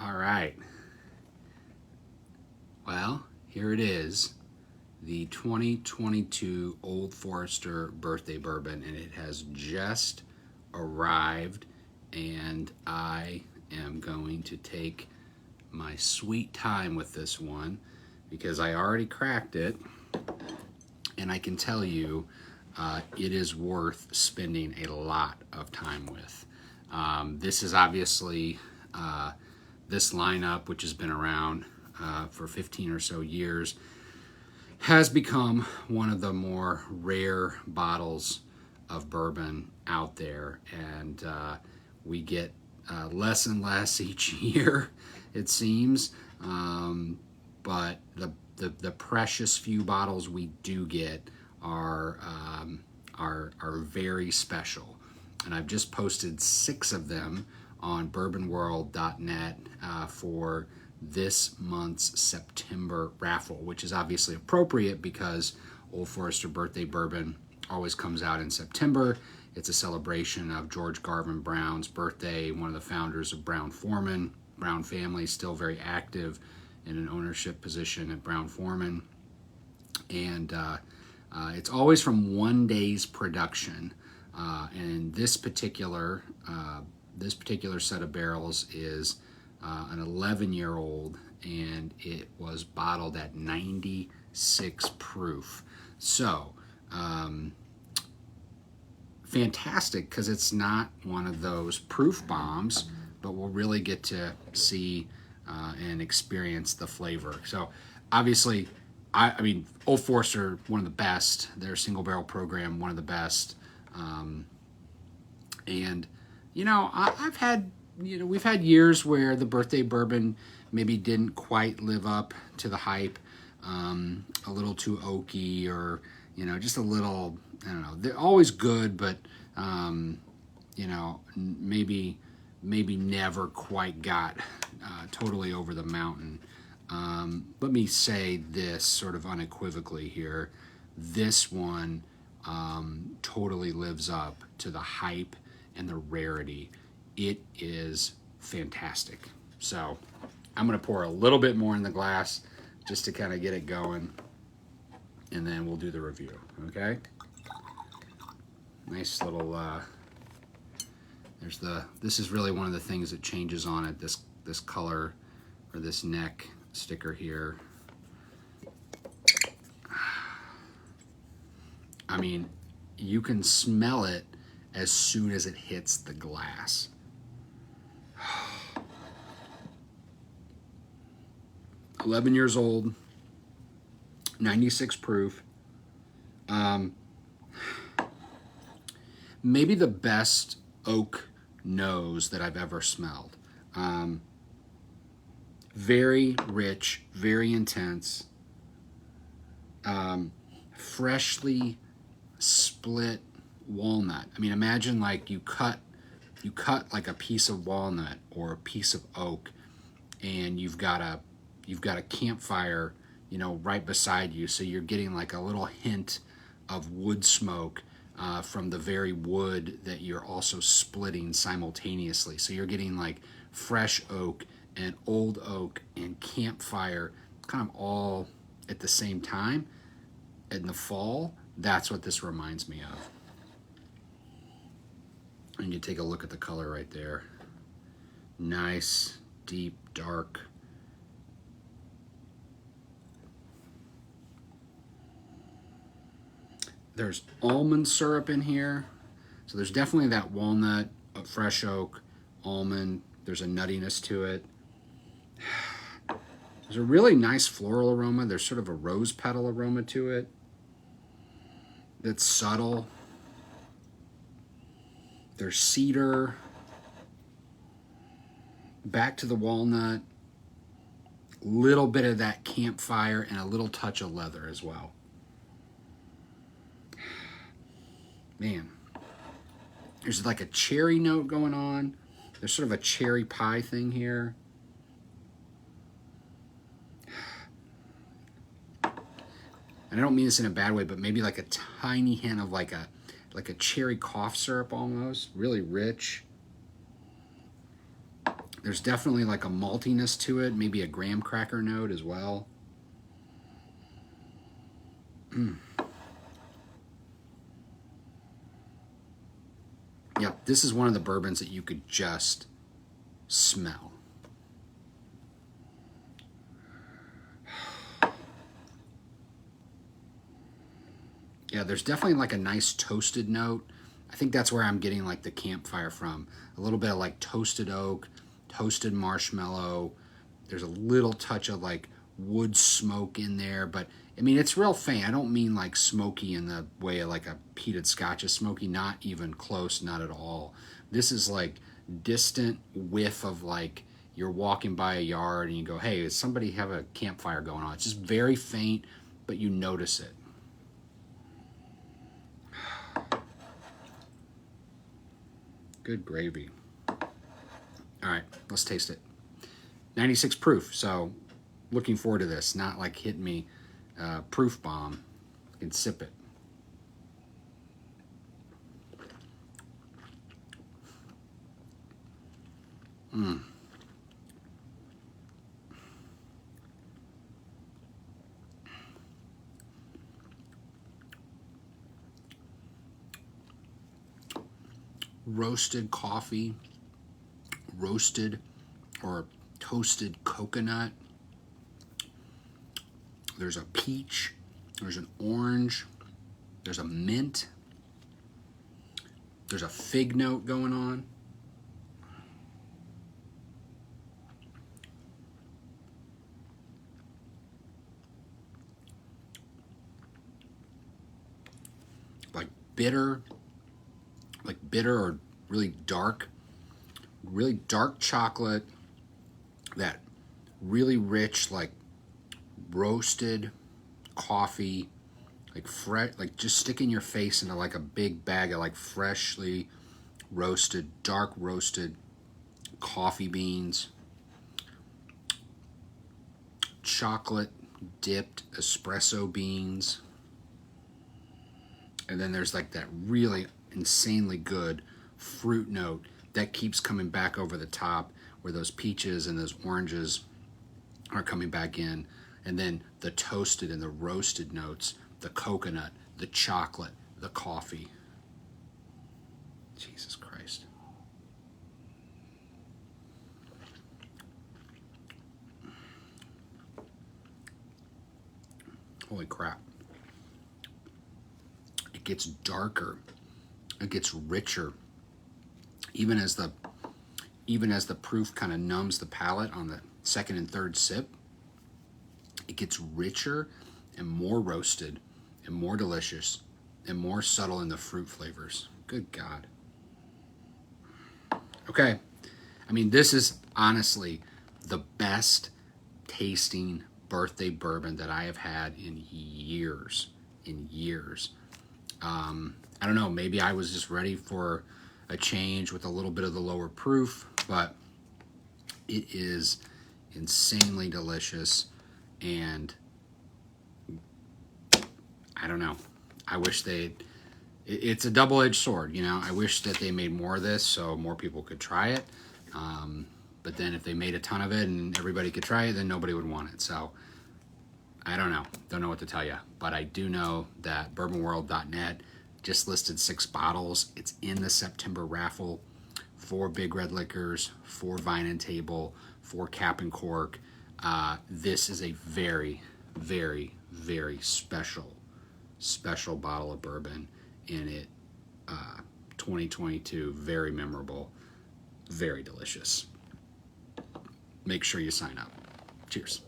All right. Well, here it is, the 2022 Old Forester Birthday Bourbon, and it has just arrived, and I am going to take my sweet time with this one because I already cracked it, and I can tell you it is worth spending a lot of time with. This is obviously this lineup, which has been around for 15 or so years, has become one of the more rare bottles of bourbon out there, and we get less and less each year, it seems. But the precious few bottles we do get are very special, and I've just posted 6 of them on bourbonworld.net for this month's September raffle, which is obviously appropriate because Old Forester Birthday Bourbon always comes out in September. It's a celebration of George Garvin Brown's birthday, one of the founders of Brown-Forman. Brown family still very active in an ownership position at Brown-Forman. And it's always from one day's production. And this particular set of barrels is an 11-year-old, and it was bottled at 96 proof. So, fantastic, because it's not one of those proof bombs, but we'll really get to see and experience the flavor. So, obviously, I mean, Old Forester, one of the best. Their single barrel program, one of the best. And, you know, we've had years where the birthday bourbon maybe didn't quite live up to the hype, a little too oaky, or, you know, just a little, I don't know, they're always good, but, you know, maybe never quite got totally over the mountain. Let me say this sort of unequivocally here. This one totally lives up to the hype and the rarity. It is fantastic. So I'm going to pour a little bit more in the glass just to kind of get it going, and then we'll do the review, okay? Nice little, this is really one of the things that changes on it, this color, or this neck sticker here. I mean, you can smell it as soon as it hits the glass. 11 years old, 96 proof. Maybe the best oak nose that I've ever smelled. Very rich, very intense, freshly split walnut. I mean, imagine like you cut like a piece of walnut or a piece of oak, and you've got a campfire, you know, right beside you, so you're getting like a little hint of wood smoke from the very wood that you're also splitting simultaneously. So you're getting like fresh oak and old oak and campfire kind of all at the same time in the fall. That's what this reminds me of. And you take a look at the color right there. Nice, deep, dark. There's almond syrup in here. So there's definitely that walnut, fresh oak, almond. There's a nuttiness to it. There's a really nice floral aroma. There's sort of a rose petal aroma to it. That's subtle. There's cedar. Back to the walnut. Little bit of that campfire and a little touch of leather as well. Man, there's like a cherry note going on. There's sort of a cherry pie thing here. And I don't mean this in a bad way, but maybe like a tiny hint of like a cherry cough syrup almost. Really rich. There's definitely like a maltiness to it, maybe a graham cracker note as well. Yeah, this is one of the bourbons that you could just smell. Yeah, there's definitely like a nice toasted note. I think that's where I'm getting like the campfire from. A little bit of like toasted oak, toasted marshmallow. There's a little touch of like wood smoke in there, but I mean, it's real faint. I don't mean like smoky in the way of like a peated scotch is smoky, not even close, not at all. This is like distant whiff of like you're walking by a yard and you go, hey, does somebody have a campfire going on? It's just very faint, but you notice it. Good gravy. All right, let's taste it. 96 proof, so looking forward to this. Not like hitting me proof bomb. I can sip it. Roasted coffee, roasted or toasted coconut. There's a peach, there's an orange, there's a mint, there's a fig note going on. Like bitter or really dark chocolate, that really rich, like roasted coffee, like fresh, like just sticking your face into like a big bag of like freshly roasted, dark roasted coffee beans, chocolate dipped espresso beans. And then there's like that really insanely good fruit note that keeps coming back over the top, where those peaches and those oranges are coming back in. And then the toasted and the roasted notes, the coconut, the chocolate, the coffee. Jesus Christ. Holy crap. It gets darker. It gets richer. Even as the proof kind of numbs the palate on the second and third sip, it gets richer and more roasted and more delicious and more subtle in the fruit flavors. Good God. Okay. I mean, this is honestly the best tasting birthday bourbon that I have had in years. I don't know, maybe I was just ready for a change with a little bit of the lower proof, but it is insanely delicious. And I don't know, I wish it's a double-edged sword, you know. I wish that they made more of this so more people could try it. But then if they made a ton of it and everybody could try it, then nobody would want it. So I don't know what to tell you. But I do know that bourbonworld.net just listed 6 bottles. It's in the September raffle for Big Red Liquors, for Vine and Table, for Cap and Cork. This is a very, very, very special bottle of bourbon in it. 2022, very memorable, very delicious. Make sure you sign up. Cheers.